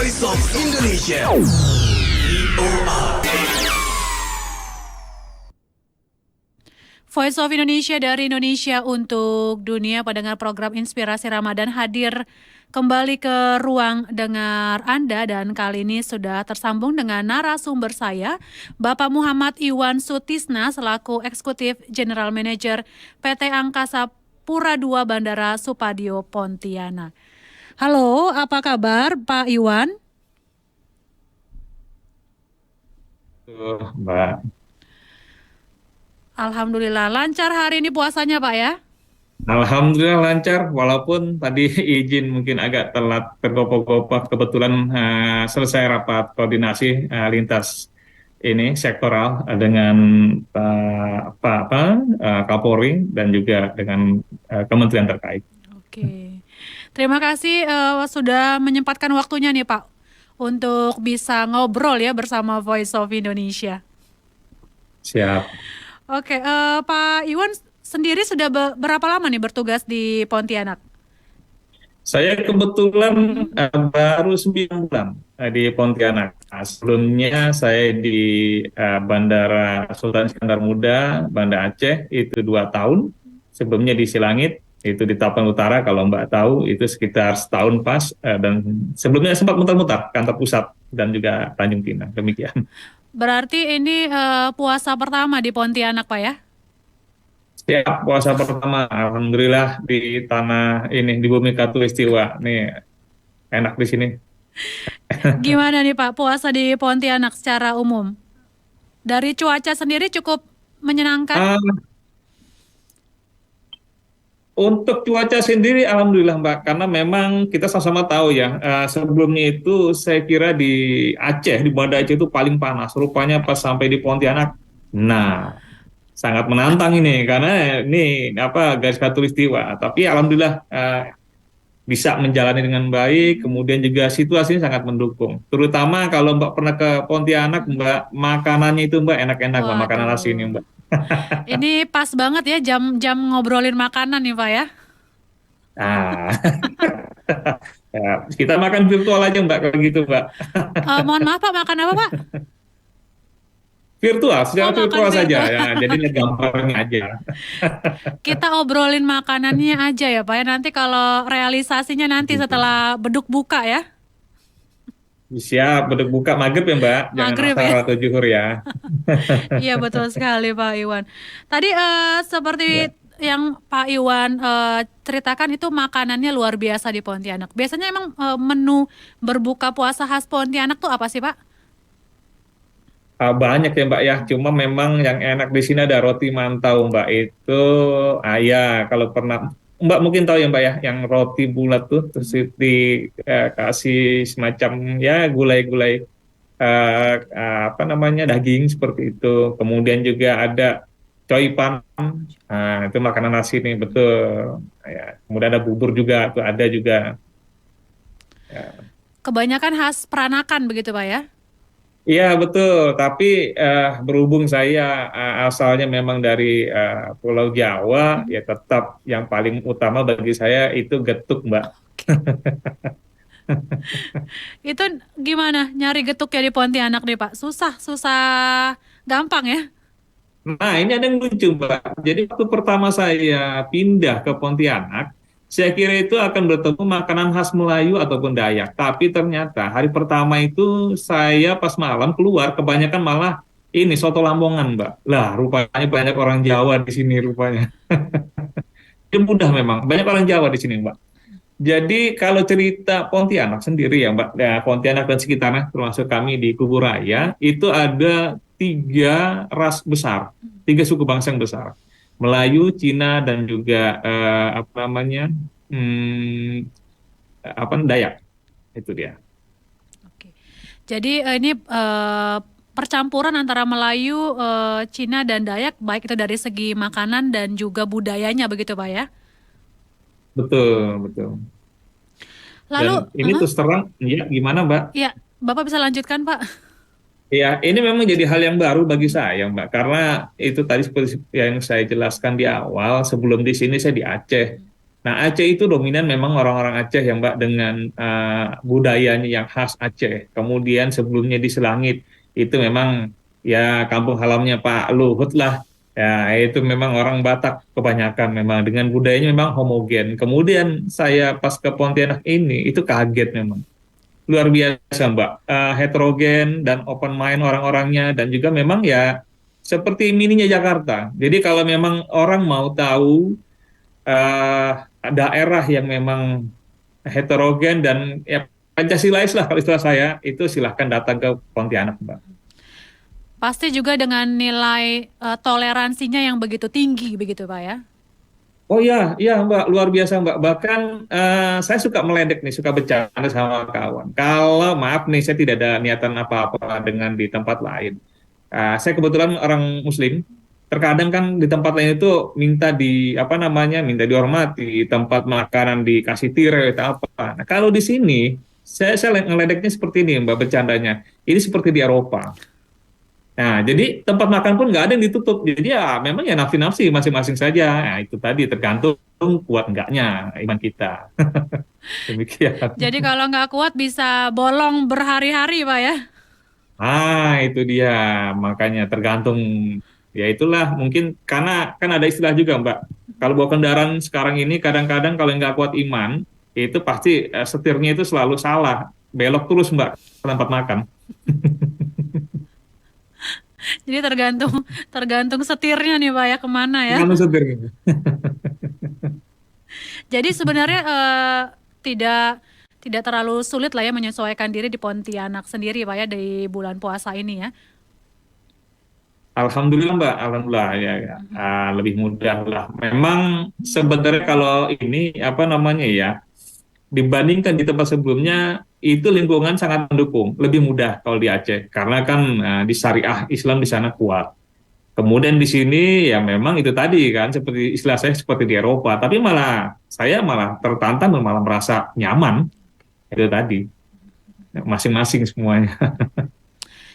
Voice of Indonesia. Voice of Indonesia dari Indonesia untuk dunia. Pendengar program Inspirasi Ramadan hadir kembali ke ruang dengar Anda, dan kali ini sudah tersambung dengan narasumber saya, Bapak Muhammad Iwan Sutisna selaku Eksekutif General Manager PT Angkasa Pura II Bandara Supadio Pontianak. Halo, apa kabar Pak Iwan? Mbak. Alhamdulillah, lancar hari ini puasanya Pak ya? Alhamdulillah lancar, walaupun tadi izin mungkin agak telat tergopoh-gopoh. Kebetulan selesai rapat koordinasi lintas ini sektoral dengan Kapolri dan juga dengan kementerian terkait. Oke, terima kasih sudah menyempatkan waktunya nih Pak untuk bisa ngobrol ya bersama Voice of Indonesia. Siap. Oke, Pak Iwan sendiri sudah berapa lama nih bertugas di Pontianak? Saya kebetulan baru 9 bulan di Pontianak. Sebelumnya saya di Bandara Sultan Iskandar Muda, Banda Aceh, itu 2 tahun. Sebelumnya di Silangit, itu di Tapan Utara, kalau Mbak tahu, itu sekitar setahun pas. Dan sebelumnya sempat muter-muter kantor pusat dan juga Tanjung Pinang, demikian. Berarti ini puasa pertama di Pontianak Pak ya? Siap, puasa pertama. Alhamdulillah di tanah ini, di bumi Katulistiwa. Nih, enak di sini. Gimana nih Pak puasa di Pontianak secara umum? Dari cuaca sendiri cukup menyenangkan? Untuk cuaca sendiri, alhamdulillah Mbak, karena memang kita sama-sama tahu ya, sebelumnya itu saya kira di Aceh, di Banda Aceh itu paling panas. Rupanya pas sampai di Pontianak, nah sangat menantang ini, karena ini garis khatulistiwa. Tapi alhamdulillah bisa menjalani dengan baik, kemudian juga situasinya sangat mendukung. Terutama kalau Mbak pernah ke Pontianak, Mbak, makanannya itu Mbak enak-enak Mbak, makanan nasi ini Waduh, Mbak. ini pas banget ya jam-jam ngobrolin makanan nih Pak ya? Nah, ya, kita makan virtual aja Mbak kalau gitu Mbak. Mohon maaf Pak, makan apa Pak? Virtual, Oh, secara makan virtual saja virtual. ya. Jadi lihat gambarnya aja. Kita obrolin makanannya aja ya Pak ya. Nanti kalau realisasinya nanti Gitu. setelah beduk buka ya. Siap, beduk buka maghrib ya Mbak. Jangan Maghrib asar ya. atau zuhur ya. Iya betul sekali Pak Iwan. Tadi seperti Ya. yang Pak Iwan ceritakan itu makanannya luar biasa di Pontianak. Biasanya emang menu berbuka puasa khas Pontianak tuh apa sih Pak? Banyak ya Mbak ya. Cuma memang yang enak di sini ada roti mantau Mbak. Itu ya kalau pernah Mbak mungkin tahu ya Mbak ya, yang roti bulat tuh terus dikasih semacam ya gulai-gulai daging seperti itu. Kemudian juga ada coipan. Nah, itu makanan nasi nih betul. Ya, kemudian ada bubur juga tuh ada juga. Ya. Kebanyakan khas Peranakan begitu Pak ya? Iya betul, tapi berhubung saya asalnya memang dari Pulau Jawa, ya tetap yang paling utama bagi saya itu getuk, Mbak. Itu gimana nyari getuk ya di Pontianak nih Pak? Susah, susah, gampang ya? Nah, ini ada yang lucu, Mbak. Jadi waktu pertama saya pindah ke Pontianak, saya kira itu akan bertemu makanan khas Melayu ataupun Dayak. Tapi ternyata hari pertama itu saya pas malam keluar, kebanyakan malah ini soto Lamongan, Mbak. Lah, rupanya banyak orang Jawa di sini rupanya. Itu mudah memang, banyak orang Jawa di sini, Mbak. Jadi kalau cerita Pontianak sendiri ya Mbak, ya, Pontianak dan sekitarnya termasuk kami di Kuburaya, itu ada 3 ras besar, 3 suku bangsa yang besar. Melayu, Cina, dan juga hmm, Dayak. Itu dia. Oke. Jadi ini percampuran antara Melayu, Cina dan Dayak, baik itu dari segi makanan dan juga budayanya begitu Pak ya? Betul, betul. Lalu, Dan ini terus terang, ya gimana Mbak? ya Bapak bisa lanjutkan Pak. Ya, ini memang jadi hal yang baru bagi saya, Mbak, karena itu tadi seperti yang saya jelaskan di awal, sebelum di sini saya di Aceh. Nah, Aceh itu dominan memang orang-orang Aceh yang Mbak dengan budayanya yang khas Aceh. Kemudian sebelumnya di Selangit itu memang ya kampung halamannya Pak Luhut lah. Ya, itu memang orang Batak kebanyakan memang dengan budayanya memang homogen. Kemudian saya pas ke Pontianak ini itu kaget memang. Luar biasa Mbak. Heterogen dan open mind orang-orangnya dan juga memang ya seperti mininya Jakarta. Jadi kalau memang orang mau tahu eh, daerah yang memang heterogen dan ya Pancasilais lah kalau istilah saya itu silahkan datang ke Pontianak Mbak. Pasti juga dengan nilai toleransinya yang begitu tinggi begitu Pak ya. Oh ya, iya Mbak, luar biasa Mbak. Bahkan saya suka meledek nih, suka bercanda sama kawan. Kalau maaf nih, saya tidak ada niatan apa-apa dengan di tempat lain. Saya kebetulan orang Muslim. Terkadang kan di tempat lain itu minta di apa namanya, minta dihormati, tempat makanan dikasih tirai atau apa. Nah, kalau di sini saya ngeledeknya seperti ini Mbak bercandanya. Ini seperti di Eropa. Nah, jadi tempat makan pun nggak ada yang ditutup. Jadi ya memang ya nafsi-nafsi masing-masing saja. Nah, itu tadi tergantung kuat enggaknya iman kita. Demikian. Jadi kalau nggak kuat bisa bolong berhari-hari Pak ya. Itu dia. Makanya tergantung ya itulah mungkin karena kan ada istilah juga Mbak. Kalau bawa kendaraan sekarang ini kadang-kadang kalau nggak kuat iman itu pasti setirnya itu selalu salah. Belok terus Mbak ke tempat makan. Jadi tergantung tergantung setirnya nih Pak ya kemana ya. Tergantung setirnya. Jadi sebenarnya tidak tidak terlalu sulit lah ya menyesuaikan diri di Pontianak sendiri Pak ya di bulan puasa ini ya. Alhamdulillah Mbak, Alhamdulillah ya, ya. Lebih mudah lah. Memang sebenarnya kalau ini apa namanya ya, dibandingkan di tempat sebelumnya itu lingkungan sangat mendukung, lebih mudah kalau di Aceh karena kan di syariah Islam di sana kuat. Kemudian di sini ya memang itu tadi kan seperti istilah saya seperti di Eropa, tapi malah saya malah tertantang dan malah merasa nyaman itu tadi masing-masing semuanya.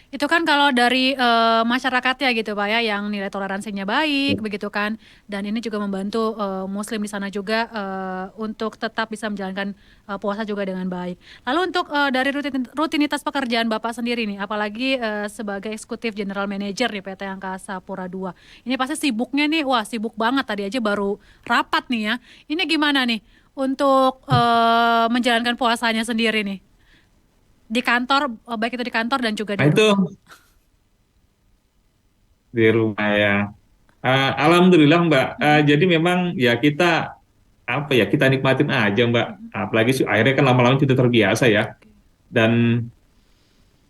Itu kan kalau dari masyarakatnya gitu Pak ya, yang nilai toleransinya baik begitu kan, dan ini juga membantu Muslim di sana juga untuk tetap bisa menjalankan puasa juga dengan baik. Lalu untuk dari rutinitas pekerjaan Bapak sendiri nih, apalagi sebagai eksekutif general manager di PT Angkasa Pura II, ini pasti sibuknya nih, wah sibuk banget tadi aja baru rapat nih ya. Ini gimana nih untuk menjalankan puasanya sendiri nih? Di kantor, baik itu di kantor dan juga di Nah itu rumah. di rumah ya. Alhamdulillah Mbak. Jadi memang ya kita apa ya kita nikmatin aja Mbak. Apalagi akhirnya kan lama-lama sudah terbiasa ya. Dan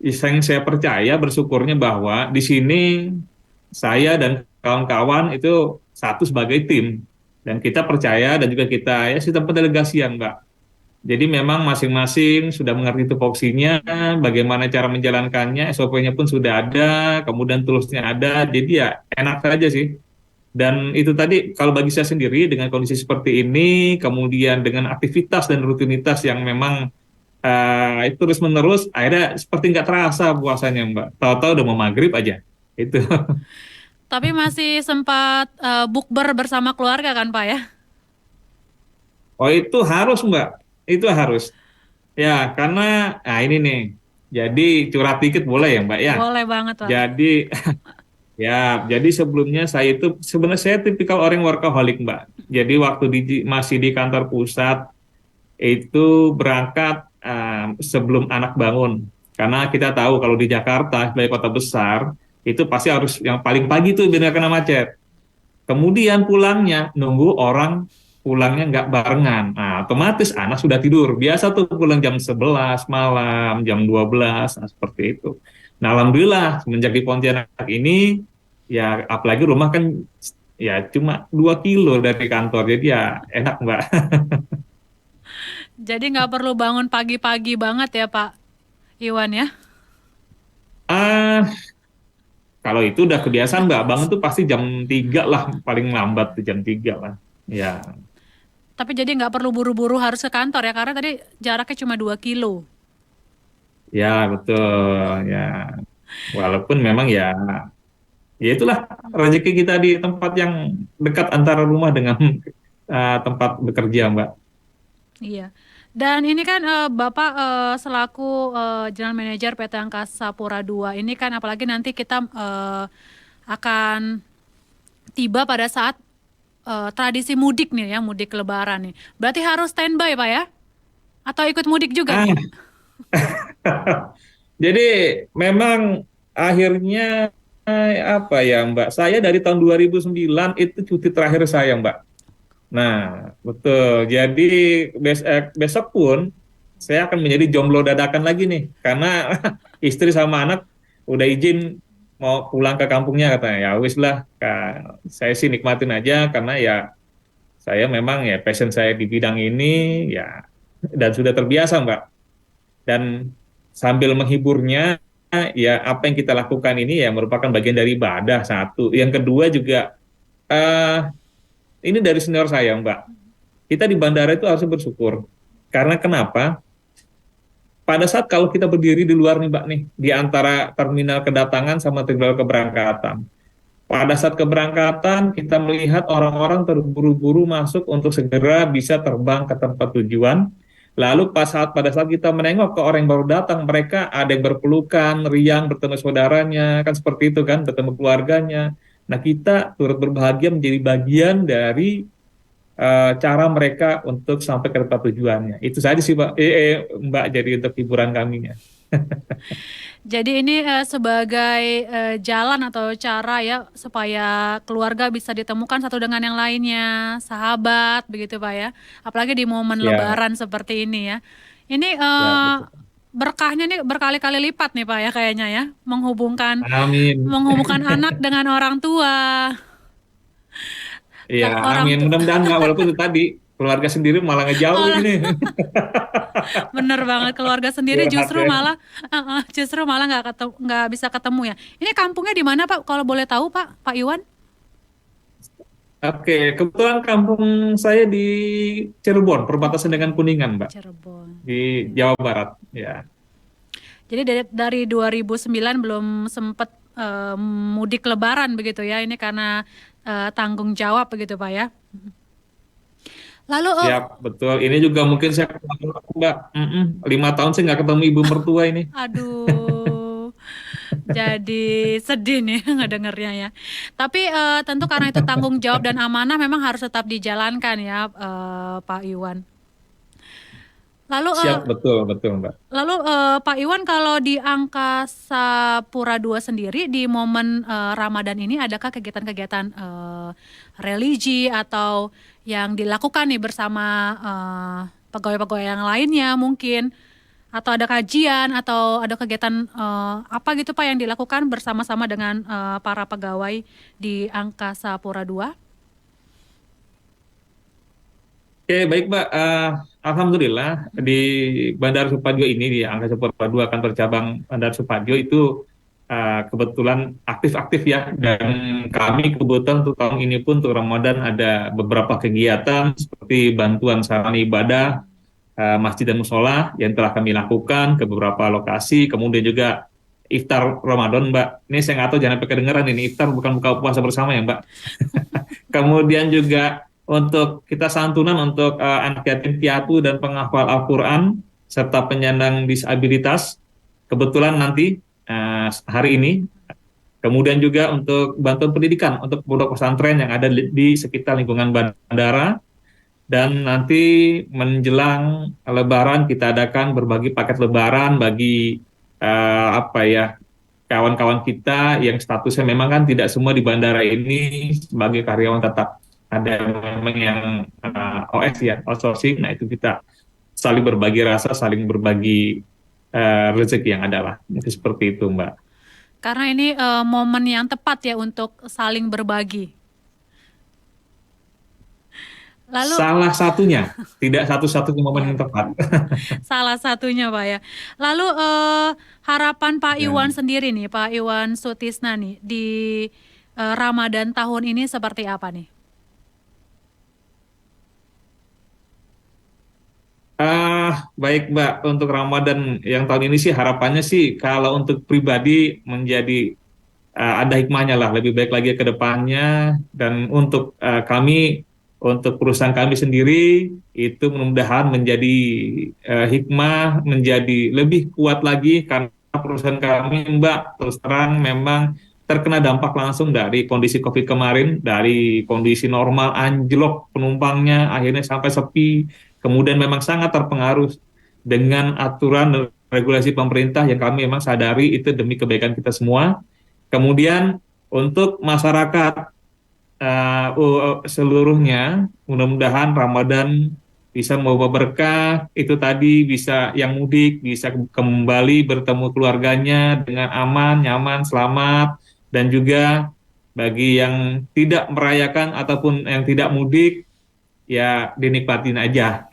yang saya percaya bersyukurnya bahwa di sini saya dan kawan-kawan itu satu sebagai tim dan kita percaya dan juga kita ya sistem pendelegasian Mbak. Jadi memang masing-masing sudah mengerti tupoksinya, bagaimana cara menjalankannya, SOP-nya pun sudah ada, kemudian toolsnya ada, jadi ya enak saja sih. Dan itu tadi kalau bagi saya sendiri dengan kondisi seperti ini, kemudian dengan aktivitas dan rutinitas yang memang itu terus-menerus, akhirnya seperti nggak terasa puasanya Mbak. Tahu-tahu udah mau maghrib aja. Itu. Tapi masih sempat bukber bersama keluarga kan Pak ya? Oh itu harus Mbak, itu harus. Ya karena, nah ini nih, jadi curhat dikit boleh ya Mbak ya? Boleh banget Pak. Jadi ya, jadi sebelumnya saya itu sebenarnya saya tipikal orang workaholic, Mbak. Jadi waktu masih di kantor pusat itu berangkat sebelum anak bangun. Karena kita tahu kalau di Jakarta sebagai kota besar itu pasti harus yang paling pagi tuh biar nggak kena macet. Kemudian pulangnya nunggu orang pulangnya nggak barengan. Nah, otomatis anak sudah tidur. Biasa tuh pulang jam 11 malam, jam 12, nah seperti itu. Nah, alhamdulillah semenjak di Pontianak ini ya apalagi rumah kan ya cuma 2 kilo dari kantor. Jadi ya enak, Mbak. Jadi nggak perlu bangun pagi-pagi banget ya Pak Iwan ya? Ah, kalau itu udah kebiasaan, Mbak. Bangun tuh pasti jam 3 lah, paling lambat tuh jam 3 lah. Ya, Tapi jadi nggak perlu buru-buru harus ke kantor ya, karena tadi jaraknya cuma 2 kilo. ya betul ya. Walaupun memang ya ya itulah rezeki kita di tempat yang dekat antara rumah dengan tempat bekerja, Mbak. Iya. Dan ini kan Bapak selaku General Manager PT Angkasa Pura II ini kan apalagi nanti kita akan tiba pada saat tradisi mudik nih ya, mudik Lebaran nih. Berarti harus standby Pak ya? Atau ikut mudik juga nih? Ah, jadi memang akhirnya apa ya, Mbak? Saya dari tahun 2009 itu cuti terakhir saya, Mbak. Nah, betul. Jadi besok pun saya akan menjadi jomblo dadakan lagi nih, karena istri sama anak udah izin mau pulang ke kampungnya katanya. Ya wis lah, saya sih nikmatin aja karena ya saya memang ya passion saya di bidang ini ya, dan sudah terbiasa, Mbak. Dan sambil menghiburnya, ya apa yang kita lakukan ini ya merupakan bagian dari ibadah, satu. Yang kedua juga eh ini dari senior saya, Mbak. Kita di bandara itu harus bersyukur. Karena kenapa? Pada saat kalau kita berdiri di luar nih, Mbak, nih, di antara terminal kedatangan sama terminal keberangkatan. Pada saat keberangkatan, kita melihat orang-orang terburu-buru masuk untuk segera bisa terbang ke tempat tujuan. Lalu pada saat kita menengok ke orang yang baru datang, mereka ada yang berpelukan, riang bertemu saudaranya, kan seperti itu kan, bertemu keluarganya. Nah, kita turut berbahagia menjadi bagian dari cara mereka untuk sampai ke tempat tujuannya. Itu saja sih, Mbak, jadi untuk hiburan kaminya. Jadi ini sebagai jalan atau cara ya supaya keluarga bisa ditemukan satu dengan yang lainnya, sahabat begitu Pak ya. Apalagi di momen Ya, Lebaran seperti ini ya. Ini ya betul. berkahnya nih berkali-kali lipat nih Pak ya kayaknya ya, menghubungkan Amin. menghubungkan anak dengan orang tua Iya, dan orang amin. tua. Mudah-mudahan nggak, walaupun itu tadi keluarga sendiri malah ngejauh ini nih. Bener banget keluarga sendiri Curhat justru ya. malah nggak bisa ketemu ya. Ini kampungnya di mana Pak? Kalau boleh tahu Pak Iwan? Oke, kebetulan kampung saya di Cirebon, perbatasan dengan Kuningan, Mbak, Cirebon. di Jawa Barat. Ya, Jadi dari 2009 belum sempat mudik Lebaran begitu ya. Ini karena tanggung jawab begitu Pak ya. Lalu siap, betul. Ini juga mungkin saya ketemu, Mbak. 5 tahun saya nggak ketemu ibu mertua ini. aduh, jadi sedih nih ngedengernya ya. Tapi tentu karena itu tanggung jawab dan amanah memang harus tetap dijalankan ya Pak Iwan. Lalu Siap, betul, betul, Mbak. Pak Iwan kalau di Angkasa Pura II sendiri di momen Ramadan ini adakah kegiatan-kegiatan religi atau yang dilakukan nih bersama pegawai-pegawai yang lainnya mungkin atau ada kajian atau ada kegiatan apa gitu Pak yang dilakukan bersama-sama dengan para pegawai di Angkasa Pura II? Oke, baik, Mbak. Alhamdulillah di Bandara Supadio ini, di Angkasa Pura II kantor cabang Bandara Supadio itu kebetulan aktif-aktif ya. Dan kami kebetulan untuk tahun ini pun untuk Ramadan ada beberapa kegiatan seperti bantuan sarana ibadah, masjid dan musola yang telah kami lakukan ke beberapa lokasi. Kemudian juga iftar Ramadan, Mbak. Ini saya nggak tahu, jangan sampai kedengeran ini, iftar bukan buka puasa bersama ya, Mbak. Kemudian juga untuk kita santunan untuk anak yatim piatu dan penghafal Al-Quran serta penyandang disabilitas. Kebetulan nanti hari ini. Kemudian juga untuk bantuan pendidikan untuk pondok pesantren yang ada di sekitar lingkungan bandara. Dan nanti menjelang Lebaran kita adakan berbagi paket Lebaran bagi apa ya, kawan-kawan kita yang statusnya memang kan tidak semua di bandara ini sebagai karyawan tetap, ada memang yang OS ya, outsourcing. Nah, itu kita saling berbagi rasa, saling berbagi rezeki yang ada lah. Itu seperti itu, Mbak. Karena ini momen yang tepat ya untuk saling berbagi. Lalu Salah satunya, tidak satu-satunya momen yang tepat. salah satunya Pak ya. Lalu harapan Pak Iwan Ya. sendiri nih, Pak Iwan Sutisna nih di Ramadan tahun ini seperti apa nih? Baik, Mbak, untuk Ramadan yang tahun ini sih harapannya sih kalau untuk pribadi menjadi ada hikmahnya lah, lebih baik lagi ke depannya. Dan untuk kami Untuk perusahaan kami sendiri itu mudah-mudahan menjadi hikmah, menjadi lebih kuat lagi karena perusahaan kami, Mbak, terus terang memang terkena dampak langsung dari kondisi COVID kemarin, dari kondisi normal anjlok penumpangnya, akhirnya sampai sepi, kemudian memang sangat terpengaruh dengan aturan dan regulasi pemerintah yang kami memang sadari itu demi kebaikan kita semua. Kemudian untuk masyarakat seluruhnya, mudah-mudahan Ramadan bisa membawa berkah, itu tadi bisa yang mudik bisa kembali bertemu keluarganya dengan aman, nyaman, selamat, dan juga bagi yang tidak merayakan ataupun yang tidak mudik, ya dinikmatin aja.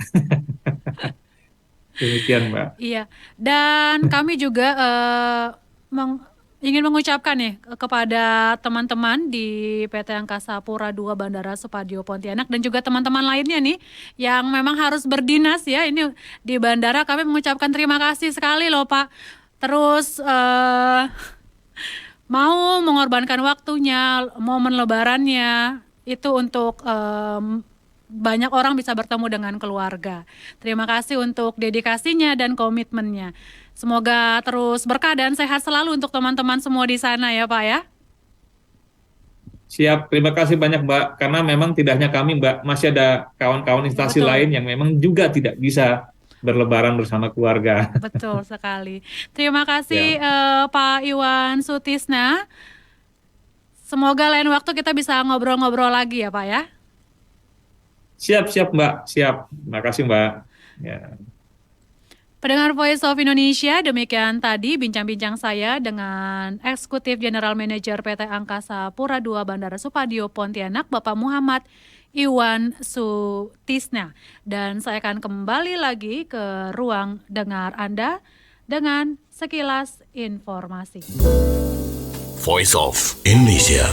Demikian, Mbak. Iya, dan kami juga ingin mengucapkan nih kepada teman-teman di PT Angkasa Pura II Bandara Supadio Pontianak dan juga teman-teman lainnya nih yang memang harus berdinas ya ini di bandara. Kami mengucapkan terima kasih sekali loh Pak. Terus mau mengorbankan waktunya, momen lebarannya itu untuk banyak orang bisa bertemu dengan keluarga. Terima kasih untuk dedikasinya dan komitmennya. Semoga terus berkah dan sehat selalu untuk teman-teman semua di sana ya Pak ya. Siap, terima kasih banyak Mbak, karena memang tidak hanya kami Mbak, masih ada kawan-kawan Ya, instansi betul. lain yang memang juga tidak bisa berlebaran bersama keluarga. Betul sekali. Terima kasih Ya, Pak Iwan Sutisna. Semoga lain waktu kita bisa ngobrol-ngobrol lagi ya Pak ya. siap, siap Mbak, siap. Terima kasih Mbak. Ya. Pendengar Voice of Indonesia, demikian tadi bincang-bincang saya dengan Eksekutif General Manager PT Angkasa Pura II Bandara Supadio Pontianak, Bapak Muhammad Iwan Sutisna. Dan saya akan kembali lagi ke ruang dengar Anda dengan sekilas informasi. Voice of Indonesia.